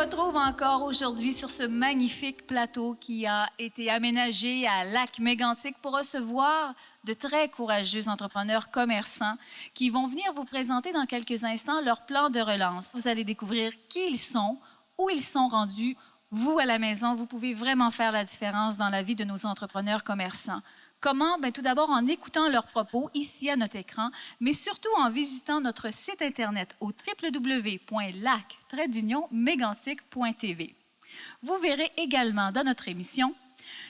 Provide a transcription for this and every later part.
retrouve encore aujourd'hui sur ce magnifique plateau qui a été aménagé à Lac-Mégantic pour recevoir de très courageux entrepreneurs commerçants qui vont venir vous présenter dans quelques instants leur plan de relance. Vous allez découvrir qui ils sont, où ils sont rendus. Vous, à la maison, vous pouvez vraiment faire la différence dans la vie de nos entrepreneurs commerçants. Comment? Bien, tout d'abord en écoutant leurs propos ici à notre écran, mais surtout en visitant notre site Internet au www.lac-mégantic.tv. Vous verrez également dans notre émission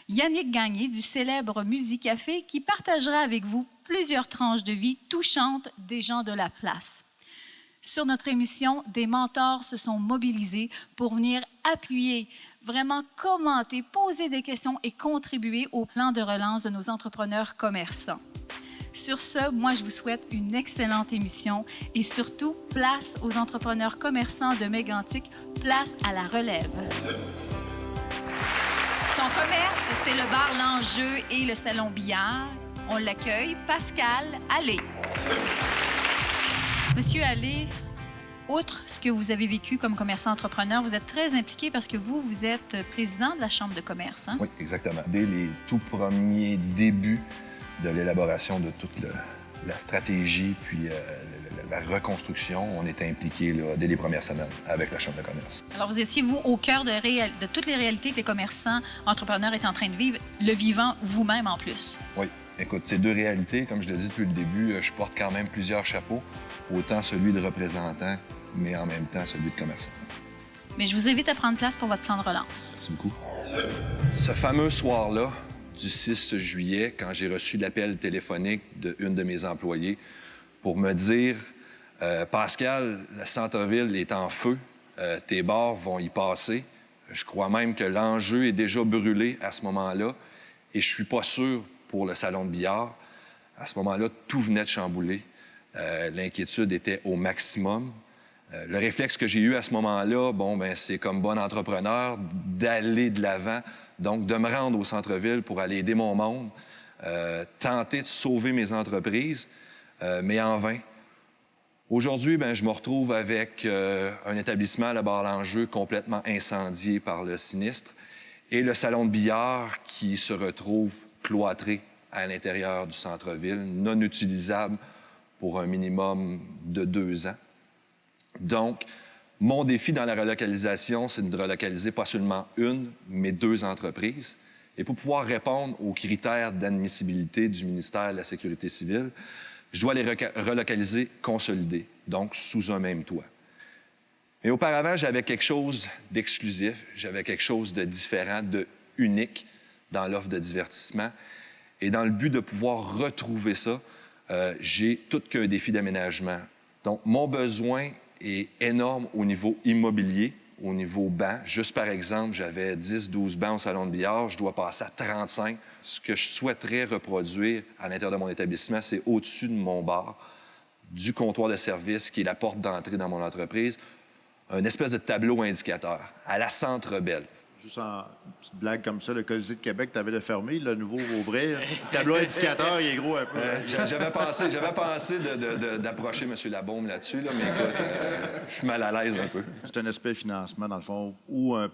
Yannick Gagné du célèbre Musicafé qui partagera avec vous plusieurs tranches de vie touchantes des gens de la place. Sur notre émission, des mentors se sont mobilisés pour venir appuyer, vraiment commenter, poser des questions et contribuer au plan de relance de nos entrepreneurs commerçants. Sur ce, moi, je vous souhaite une excellente émission et surtout, place aux entrepreneurs commerçants de Mégantic, place à la relève. Son commerce, c'est le bar L'Enjeu et le salon Billard. On l'accueille, Pascal Allé. Monsieur Allé, outre ce que vous avez vécu comme commerçant entrepreneur, vous êtes très impliqué parce que vous êtes président de la Chambre de commerce. Hein? Oui, exactement. Dès les tout premiers débuts de l'élaboration de toute la stratégie puis la reconstruction, on était impliqué dès les premières semaines avec la Chambre de commerce. Alors, vous étiez, vous, au cœur de toutes les réalités que les commerçants entrepreneurs étaient en train de vivre, le vivant vous-même en plus. Oui. Écoute, ces deux réalités, comme je l'ai dit depuis le début, je porte quand même plusieurs chapeaux, autant celui de représentant, mais en même temps celui de commerçant. Mais je vous invite à prendre place pour votre plan de relance. Merci beaucoup. Ce fameux soir-là, du 6 juillet, quand j'ai reçu l'appel téléphonique d'une de mes employées pour me dire « Pascal, le centre-ville est en feu, tes bars vont y passer. Je crois même que l'enjeu est déjà brûlé à ce moment-là et je suis pas sûr pour le salon de billard. » À ce moment-là, tout venait de chambouler. L'inquiétude était au maximum. Le réflexe que j'ai eu à ce moment-là, c'est comme bon entrepreneur d'aller de l'avant, donc de me rendre au centre-ville pour aller aider mon monde, tenter de sauver mes entreprises, mais en vain. Aujourd'hui, je me retrouve avec un établissement, le bar L'Enjeu, complètement incendié par le sinistre, et le salon de billard qui se retrouve cloîtré à l'intérieur du centre-ville, non utilisable pour un minimum de 2 ans. Donc, mon défi dans la relocalisation, c'est de relocaliser pas seulement une, mais 2 entreprises. Et pour pouvoir répondre aux critères d'admissibilité du ministère de la Sécurité civile, je dois les relocaliser consolidés, donc sous un même toit. Mais auparavant, j'avais quelque chose d'exclusif, j'avais quelque chose de différent, de unique dans l'offre de divertissement. Et dans le but de pouvoir retrouver ça, j'ai tout qu'un défi d'aménagement. Donc, mon besoin est énorme au niveau immobilier, au niveau banc. Juste par exemple, j'avais 10-12 bancs au salon de billard, je dois passer à 35. Ce que je souhaiterais reproduire à l'intérieur de mon établissement, c'est au-dessus de mon bar, du comptoir de service qui est la porte d'entrée dans mon entreprise, un espèce de tableau indicateur à la Centre Bell. Juste en petite blague comme ça, le Colisée de Québec, tu avais le fermé, le nouveau ouvrait. Le tableau indicateur, il est gros un peu. J'avais pensé d'approcher M. Labaume là-dessus, mais écoute, je suis mal à l'aise un peu. C'est un aspect financement, dans le fond, ou une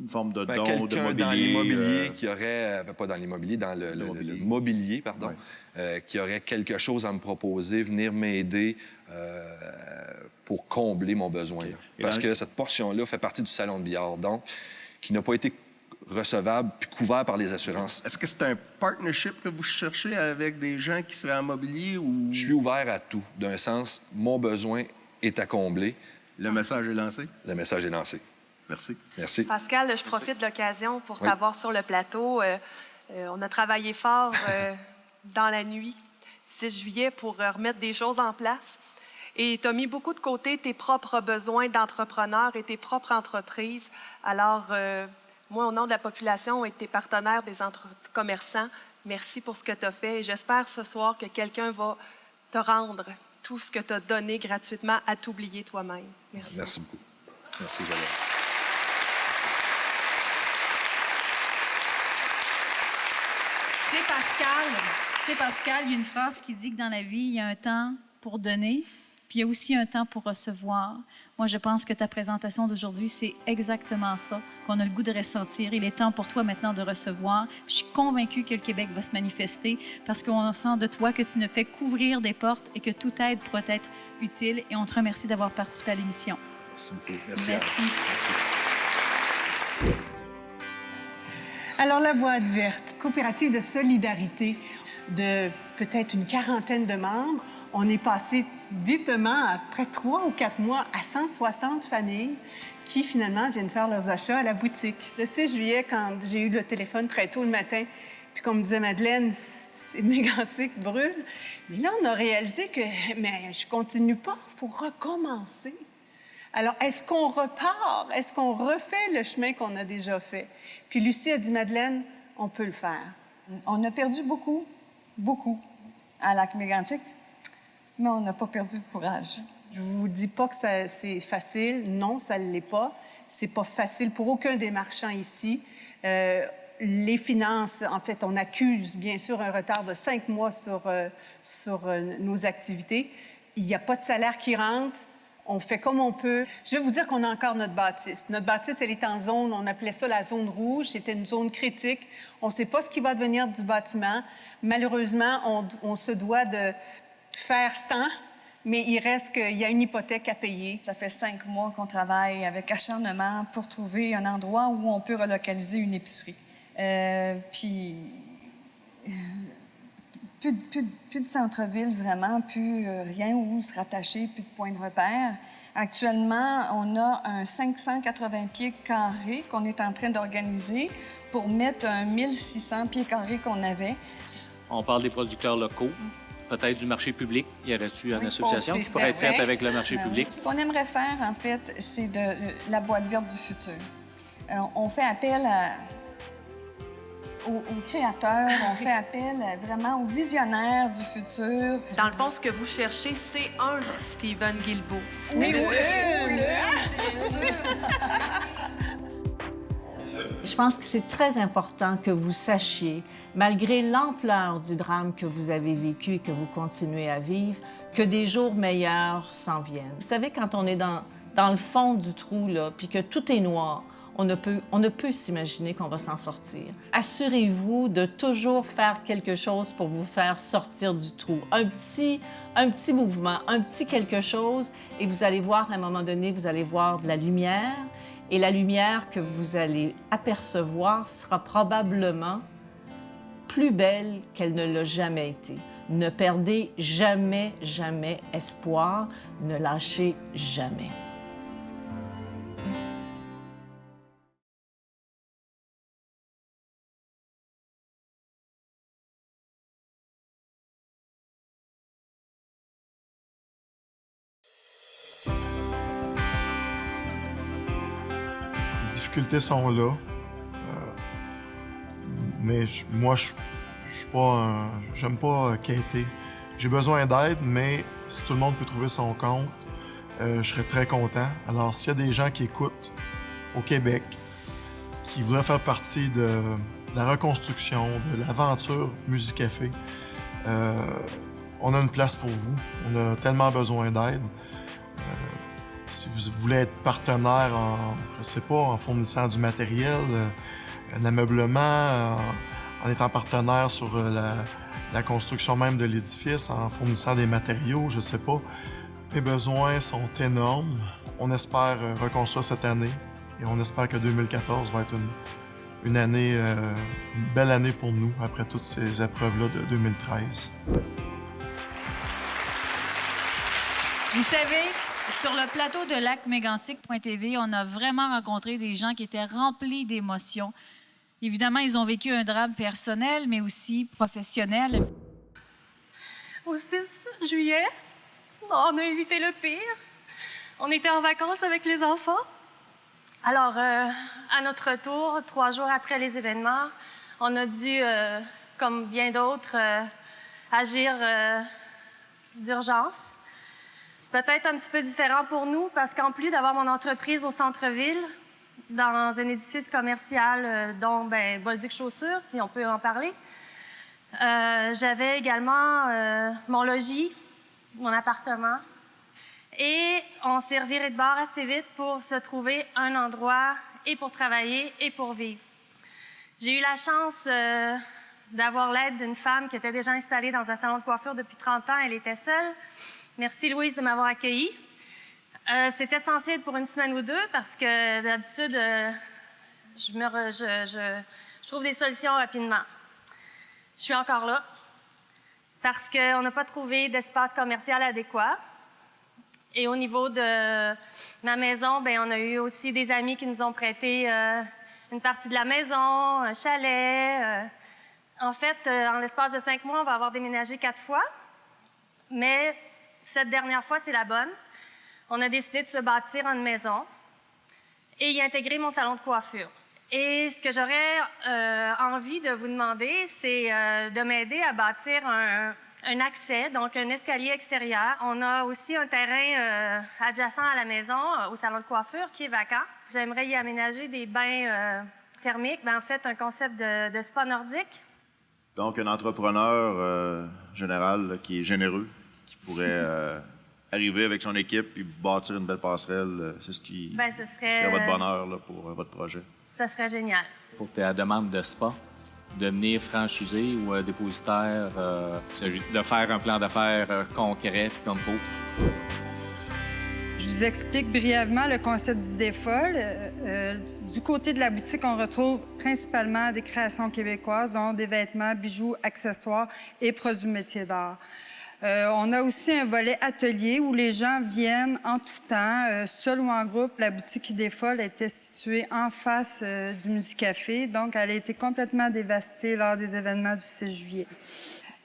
forme de don, de quelqu'un mobilier. Dans l'immobilier qui aurait, pas dans l'immobilier, dans le mobilier, pardon, ouais. Qui aurait quelque chose à me proposer, venir m'aider pour combler mon besoin. Okay. Parce que cette portion-là fait partie du salon de billard, donc, qui n'a pas été recevable puis couvert par les assurances. Est-ce que c'est un partnership que vous cherchez avec des gens qui seraient en mobilier ou... Je suis ouvert à tout. D'un sens, mon besoin est à combler. Le message est lancé? Le message est lancé. Merci. Merci. Pascal, je profite de l'occasion pour t'avoir sur le plateau. On a travaillé fort dans la nuit, 6 juillet, pour remettre des choses en place. Et tu as mis beaucoup de côté tes propres besoins d'entrepreneur et tes propres entreprises. Alors, moi, au nom de la population et de tes partenaires, des commerçants, merci pour ce que tu as fait. Et j'espère ce soir que quelqu'un va te rendre tout ce que tu as donné gratuitement à t'oublier toi-même. Merci. Merci beaucoup. Merci, Isabelle. C'est Pascal, il y a une phrase qui dit que dans la vie, il y a un temps pour donner Puis il y a aussi un temps pour recevoir. Moi, je pense que ta présentation d'aujourd'hui, c'est exactement ça qu'on a le goût de ressentir. Il est temps pour toi maintenant de recevoir. Je suis convaincue que le Québec va se manifester parce qu'on sent de toi que tu ne fais qu'ouvrir des portes et que toute aide pourra être utile. Et on te remercie d'avoir participé à l'émission. Merci beaucoup. Merci. Merci. Anne. Merci. Alors, la Boîte verte, coopérative de solidarité de peut-être une quarantaine de membres. On est passé vitement, après 3 ou 4 mois, à 160 familles qui, finalement, viennent faire leurs achats à la boutique. Le 6 juillet, quand j'ai eu le téléphone très tôt le matin, puis qu'on me disait, Madeleine, c'est mégantique, brûle. Mais là, on a réalisé que, mais je continue pas, il faut recommencer. Alors, est-ce qu'on repart? Est-ce qu'on refait le chemin qu'on a déjà fait? Puis Lucie a dit, Madeleine, on peut le faire. On a perdu beaucoup à Lac-Mégantic, mais on n'a pas perdu le courage. Je vous dis pas que c'est facile. Non, ça ne l'est pas. C'est pas facile pour aucun des marchands ici. Les finances, en fait, on accuse bien sûr un retard de 5 mois sur nos activités. Il n'y a pas de salaire qui rentre. On fait comme on peut. Je vais vous dire qu'on a encore notre bâtisse. Notre bâtisse, elle est en zone, on appelait ça la zone rouge. C'était une zone critique. On ne sait pas ce qui va devenir du bâtiment. Malheureusement, on se doit de faire sans, mais il reste qu'il y a une hypothèque à payer. Ça fait 5 mois qu'on travaille avec acharnement pour trouver un endroit où on peut relocaliser une épicerie. Plus de centre-ville, vraiment, plus rien où se rattacher, plus de point de repère. Actuellement, on a un 580 pieds carrés qu'on est en train d'organiser pour mettre un 1600 pieds carrés qu'on avait. On parle des producteurs locaux, peut-être du marché public. Y aurait-tu une association qui pourrait être faite avec le marché public? Ce qu'on aimerait faire, en fait, c'est la boîte verte du futur. On fait appel aux créateurs, on fait appel vraiment aux visionnaires du futur. Dans le fond, ce que vous cherchez, c'est un Stephen Guilbeault. Oui, Je pense que c'est très important que vous sachiez, malgré l'ampleur du drame que vous avez vécu et que vous continuez à vivre, que des jours meilleurs s'en viennent. Vous savez, quand on est dans le fond du trou, là, puis que tout est noir, on ne peut s'imaginer qu'on va s'en sortir. Assurez-vous de toujours faire quelque chose pour vous faire sortir du trou. Un petit mouvement, un petit quelque chose, et vous allez voir, à un moment donné, vous allez voir de la lumière, et la lumière que vous allez apercevoir sera probablement plus belle qu'elle ne l'a jamais été. Ne perdez jamais, jamais espoir. Ne lâchez jamais. Les difficultés sont là. Mais moi, j'aime pas quêter. J'ai besoin d'aide, mais si tout le monde peut trouver son compte, je serais très content. Alors, s'il y a des gens qui écoutent au Québec, qui voudraient faire partie de la reconstruction, de l'aventure Musique Café, on a une place pour vous. On a tellement besoin d'aide. Si vous voulez être partenaire en fournissant du matériel, un ameublement, en étant partenaire sur la construction même de l'édifice, en fournissant des matériaux, je sais pas. Les besoins sont énormes. On espère reconstruire cette année et on espère que 2014 va être une année, une belle année pour nous après toutes ces épreuves-là de 2013. Vous savez, sur le plateau de Lac-Mégantic.tv, on a vraiment rencontré des gens qui étaient remplis d'émotions. Évidemment, ils ont vécu un drame personnel, mais aussi professionnel. Au 6 juillet, on a évité le pire. On était en vacances avec les enfants. Alors, à notre retour, 3 jours après les événements, on a dû, comme bien d'autres, agir d'urgence. Peut-être un petit peu différent pour nous, parce qu'en plus d'avoir mon entreprise au centre-ville, dans un édifice commercial, dont Bolduc Chaussures, si on peut en parler, j'avais également mon logis, mon appartement. Et on s'est reviré de bord assez vite pour se trouver un endroit et pour travailler et pour vivre. J'ai eu la chance d'avoir l'aide d'une femme qui était déjà installée dans un salon de coiffure depuis 30 ans. Elle était seule. Merci, Louise, de m'avoir accueillie. C'était censé être pour une semaine ou deux parce que d'habitude, je trouve des solutions rapidement. Je suis encore là parce qu'on n'a pas trouvé d'espace commercial adéquat. Et au niveau de ma maison, bien, on a eu aussi des amis qui nous ont prêté une partie de la maison, un chalet. En fait, en l'espace de 5 mois, on va avoir déménagé 4 fois. Mais cette dernière fois, c'est la bonne. On a décidé de se bâtir une maison et y intégrer mon salon de coiffure. Et ce que j'aurais envie de vous demander, c'est de m'aider à bâtir un accès, donc un escalier extérieur. On a aussi un terrain adjacent à la maison, au salon de coiffure, qui est vacant. J'aimerais y aménager des bains thermiques, en fait, un concept de spa nordique. Donc, un entrepreneur général là, qui est généreux, qui pourrait arriver avec son équipe et bâtir une belle passerelle. C'est ce qui serait votre bonheur là, pour votre projet. Ça serait génial. Pour ta demande de spa, devenir franchisé ou dépositaire, de faire un plan d'affaires concret puis comme il faut. Je vous explique brièvement le concept d'Idées folles. Du côté de la boutique, on retrouve principalement des créations québécoises, dont des vêtements, bijoux, accessoires et produits métiers d'art. On a aussi un volet atelier où les gens viennent en tout temps, seuls ou en groupe. La boutique Idées folles était située en face du Musicafé, donc elle a été complètement dévastée lors des événements du 6 juillet.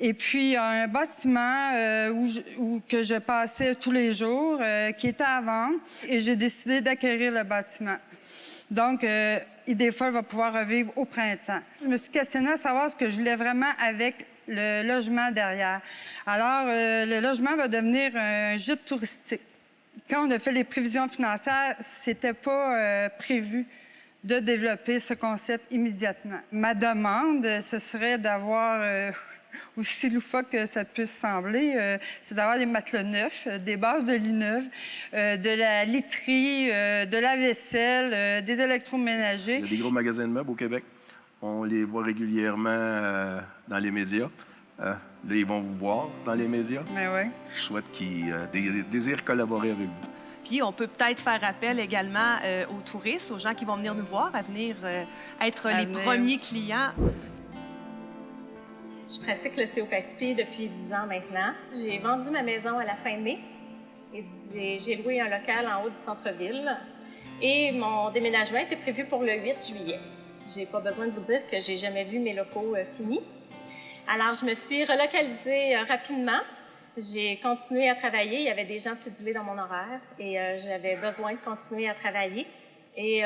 Et puis, un bâtiment que je passais tous les jours, qui était à vendre, et j'ai décidé d'acquérir le bâtiment. Donc, Idées folles va pouvoir revivre au printemps. Je me suis questionnée à savoir ce que je voulais vraiment avec le logement derrière. Alors, le logement va devenir un gîte touristique. Quand on a fait les prévisions financières, c'était pas prévu de développer ce concept immédiatement. Ma demande, ce serait d'avoir, aussi loufoque que ça puisse sembler, c'est d'avoir des matelas neufs, des bases de lit neufs, de la literie, de la vaisselle, des électroménagers. Il y a des gros magasins de meubles au Québec. On les voit régulièrement dans les médias. Là, ils vont vous voir dans les médias. Mais oui. Je souhaite qu'ils désirent collaborer avec vous. Puis, on peut peut-être faire appel également aux touristes, aux gens qui vont venir nous voir, à venir être les premiers clients. Je pratique l'ostéopathie depuis 10 ans maintenant. J'ai vendu ma maison à la fin mai et j'ai loué un local en haut du centre-ville. Et mon déménagement était prévu pour le 8 juillet. J'ai pas besoin de vous dire que j'ai jamais vu mes locaux finis. Alors, je me suis relocalisée rapidement. J'ai continué à travailler. Il y avait des gens cédulés dans mon horaire et j'avais besoin de continuer à travailler. Et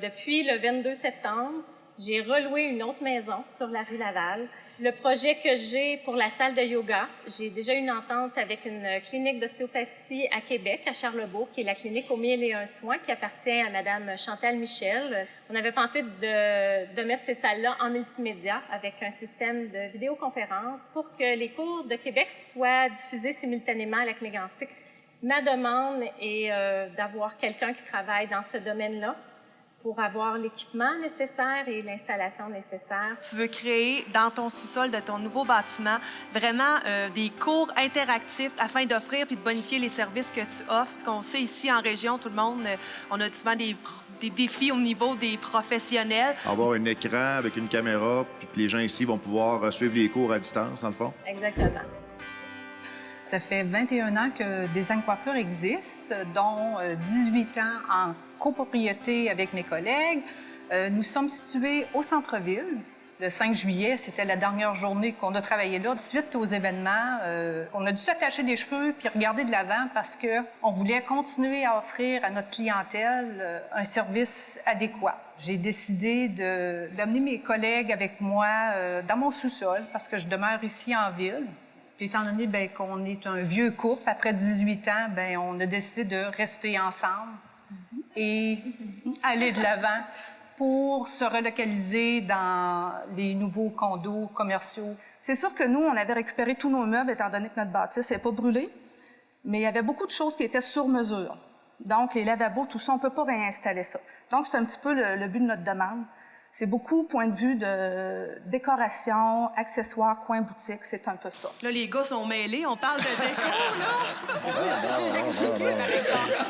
depuis le 22 septembre, j'ai reloué une autre maison sur la rue Laval. Le projet que j'ai pour la salle de yoga, j'ai déjà une entente avec une clinique d'ostéopathie à Québec, à Charlebourg, qui est la clinique aux 1001 soins, qui appartient à Mme Chantal Michel. On avait pensé de mettre ces salles-là en multimédia avec un système de vidéoconférence pour que les cours de Québec soient diffusés simultanément à Lac-Mégantic. Ma demande est d'avoir quelqu'un qui travaille dans ce domaine-là pour avoir l'équipement nécessaire et l'installation nécessaire. Tu veux créer dans ton sous-sol de ton nouveau bâtiment vraiment des cours interactifs afin d'offrir puis de bonifier les services que tu offres. Qu'on sait ici en région, tout le monde, on a souvent des défis au niveau des professionnels. Avoir un écran avec une caméra puis que les gens ici vont pouvoir suivre les cours à distance, dans le fond. Exactement. Ça fait 21 ans que Design Coiffure existe, dont 18 ans en copropriété avec mes collègues. Nous sommes situés au centre-ville. Le 5 juillet, c'était la dernière journée qu'on a travaillé là. Suite aux événements, on a dû s'attacher des cheveux puis regarder de l'avant parce qu'on voulait continuer à offrir à notre clientèle un service adéquat. J'ai décidé d'amener mes collègues avec moi dans mon sous-sol parce que je demeure ici en ville. Puis étant donné qu'on est un vieux couple, après 18 ans, on a décidé de rester ensemble et aller de l'avant pour se relocaliser dans les nouveaux condos commerciaux. C'est sûr que nous, on avait récupéré tous nos meubles étant donné que notre bâtisse n'est pas brûlée. mais il y avait beaucoup de choses qui étaient sur mesure. Donc, les lavabos, tout ça, on ne peut pas réinstaller ça. Donc, c'est un petit peu le but de notre demande. C'est beaucoup point de vue de décoration, accessoires, coin boutique, c'est un peu ça. Là, les gars sont mêlés, on parle de déco, là! On peut tout nous expliquer, par exemple.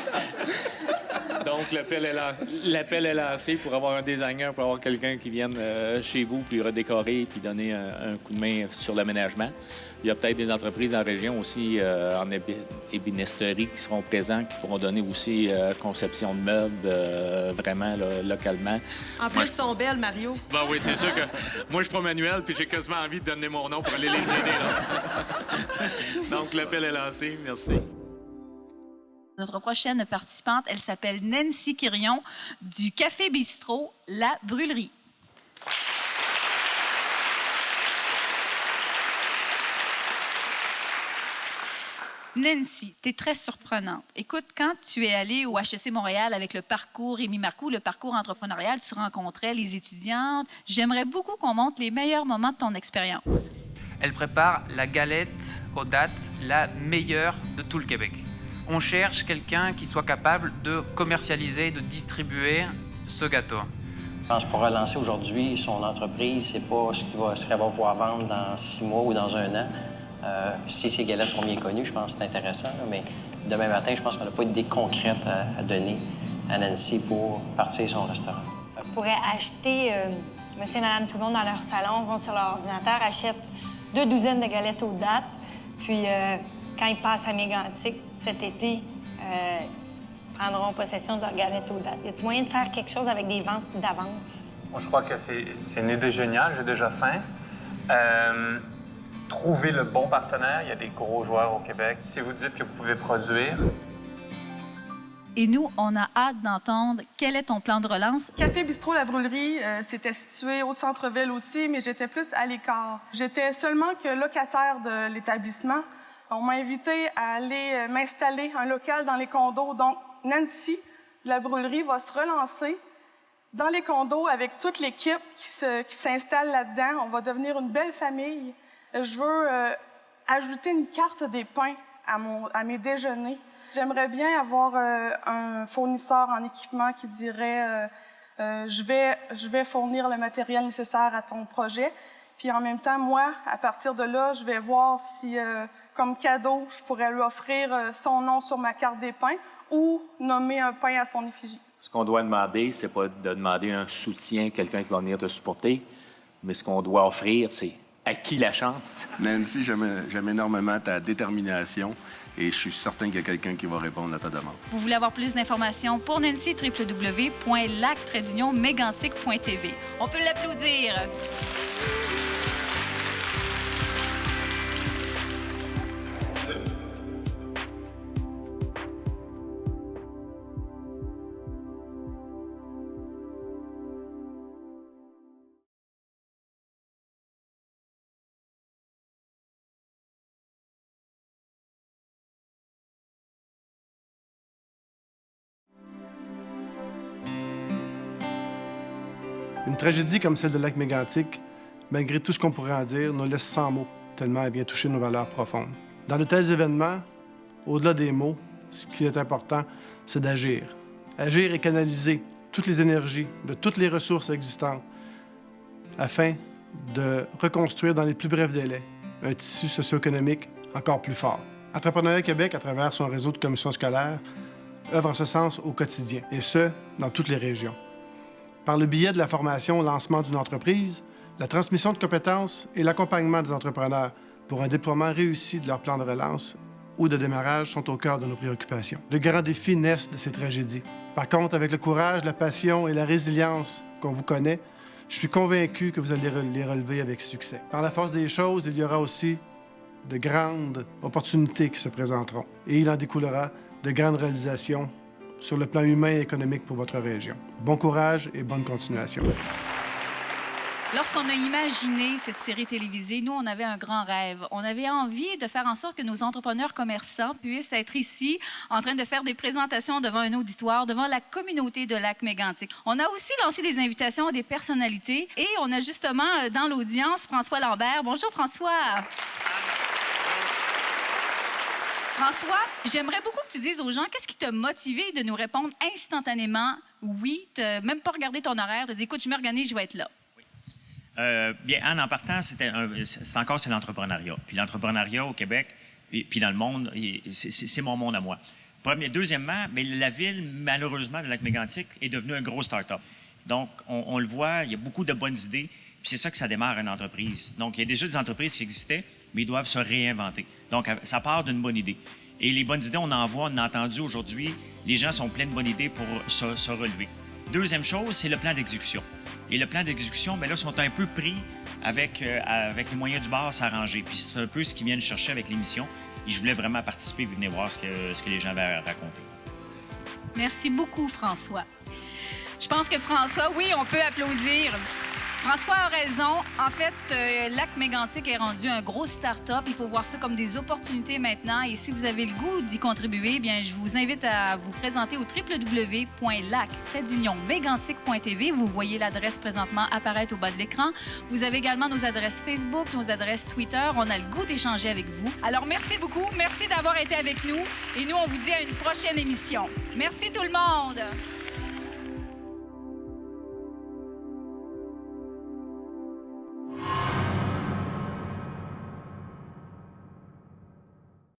Donc, l'appel est lancé pour avoir un designer, pour avoir quelqu'un qui vienne chez vous, puis redécorer, puis donner un coup de main sur l'aménagement. Il y a peut-être des entreprises dans la région aussi en ébénisterie qui seront présents, qui pourront donner aussi conception de meubles vraiment là, localement. En plus, ils sont belles, Mario. Ben oui, c'est sûr que moi, je prends Manuel, puis j'ai quasiment envie de donner mon nom pour aller les aider. Là. Donc, l'appel est lancé. Merci. Notre prochaine participante, elle s'appelle Nancy Quirion du Café Bistrot La Brûlerie. Nancy, tu es très surprenante. Écoute, quand tu es allée au HEC Montréal avec le parcours Rémi Marcoux, le parcours entrepreneurial, tu rencontrais les étudiantes. J'aimerais beaucoup qu'on montre les meilleurs moments de ton expérience. Elle prépare la galette aux dattes la meilleure de tout le Québec. On cherche quelqu'un qui soit capable de commercialiser, de distribuer ce gâteau. Je pense pour relancer aujourd'hui son entreprise, c'est pas ce qu'elle va pouvoir vendre dans 6 mois ou dans 1 an. Si ces galettes sont bien connues, je pense que c'est intéressant. Là, mais demain matin, je pense qu'on n'a pas d'idée concrète à donner à Nancy pour partir son restaurant. On pourrait acheter monsieur et madame tout le monde dans leur salon, vont sur leur ordinateur, achètent 2 douzaines de galettes aux dattes. Puis quand ils passent à Mégantic cet été, prendront possession de leurs galettes aux dattes. Y a-t-il moyen de faire quelque chose avec des ventes d'avance? Moi, je crois que c'est une idée géniale. J'ai déjà faim. Trouver le bon partenaire. Il y a des gros joueurs au Québec. Si vous dites que vous pouvez produire... Et nous, on a hâte d'entendre quel est ton plan de relance. Café Bistrot La Brûlerie, c'était situé au centre-ville aussi, mais j'étais plus à l'écart. J'étais seulement que locataire de l'établissement. On m'a invité à aller m'installer un local dans les condos. Donc, Nancy, La Brûlerie, va se relancer dans les condos avec toute l'équipe qui s'installe là-dedans. On va devenir une belle famille. Je veux ajouter une carte des pains à mes déjeuners. J'aimerais bien avoir un fournisseur en équipement qui dirait je vais fournir le matériel nécessaire à ton projet. Puis en même temps, moi, à partir de là, je vais voir si, comme cadeau, je pourrais lui offrir son nom sur ma carte des pains ou nommer un pain à son effigie. Ce qu'on doit demander, c'est pas de demander un soutien, quelqu'un qui va venir te supporter, mais ce qu'on doit offrir, c'est à qui la chance? Nancy, j'aime énormément ta détermination et je suis certain qu'il y a quelqu'un qui va répondre à ta demande. Vous voulez avoir plus d'informations pour Nancy, www.lac-mégantic.tv. On peut l'applaudir. Une tragédie comme celle de Lac-Mégantic, malgré tout ce qu'on pourrait en dire, nous laisse sans mots, tellement elle vient toucher nos valeurs profondes. Dans de tels événements, au-delà des mots, ce qui est important, c'est d'agir. Agir et canaliser toutes les énergies de toutes les ressources existantes afin de reconstruire dans les plus brefs délais un tissu socio-économique encore plus fort. Entrepreneuriat Québec, à travers son réseau de commissions scolaires, œuvre en ce sens au quotidien, et ce, dans toutes les régions. Par le biais de la formation au lancement d'une entreprise, la transmission de compétences et l'accompagnement des entrepreneurs pour un déploiement réussi de leur plan de relance ou de démarrage sont au cœur de nos préoccupations. De grands défis naissent de ces tragédies. Par contre, avec le courage, la passion et la résilience qu'on vous connaît, je suis convaincu que vous allez les relever avec succès. Par la force des choses, il y aura aussi de grandes opportunités qui se présenteront et il en découlera de grandes réalisations sur le plan humain et économique pour votre région. Bon courage et bonne continuation. Lorsqu'on a imaginé cette série télévisée, nous, on avait un grand rêve. On avait envie de faire en sorte que nos entrepreneurs commerçants puissent être ici en train de faire des présentations devant un auditoire, devant la communauté de Lac-Mégantic. On a aussi lancé des invitations à des personnalités et on a justement dans l'audience François Lambert. Bonjour François. François, j'aimerais beaucoup que tu dises aux gens qu'est-ce qui t'a motivé de nous répondre instantanément oui, même pas regarder ton horaire, de dire écoute, je m'organise, je vais être là. Bien, Anne, en partant, c'est l'entrepreneuriat. Puis l'entrepreneuriat au Québec, puis dans le monde, c'est mon monde à moi. Deuxièmement, mais la ville, malheureusement, de Lac-Mégantic est devenue un gros start-up. Donc, on le voit, il y a beaucoup de bonnes idées, puis c'est ça que ça démarre une entreprise. Donc, il y a déjà des entreprises qui existaient, mais ils doivent se réinventer. Donc, ça part d'une bonne idée. Et les bonnes idées, on en voit, on a entendu aujourd'hui, les gens sont pleins de bonnes idées pour se relever. Deuxième chose, c'est le plan d'exécution. Et le plan d'exécution, bien là, sont un peu pris avec les moyens du bord à s'arranger. Puis c'est un peu ce qu'ils viennent chercher avec l'émission. Et je voulais vraiment participer et venir voir ce que les gens avaient à raconter. Merci beaucoup, François. Je pense que François, oui, on peut applaudir. François a raison. En fait, Lac-Mégantic est rendu un gros start-up. Il faut voir ça comme des opportunités maintenant. Et si vous avez le goût d'y contribuer, bien, je vous invite à vous présenter au www.lac-mégantic.tv. Vous voyez l'adresse présentement apparaître au bas de l'écran. Vous avez également nos adresses Facebook, nos adresses Twitter. On a le goût d'échanger avec vous. Alors, merci beaucoup. Merci d'avoir été avec nous. Et nous, on vous dit à une prochaine émission. Merci tout le monde.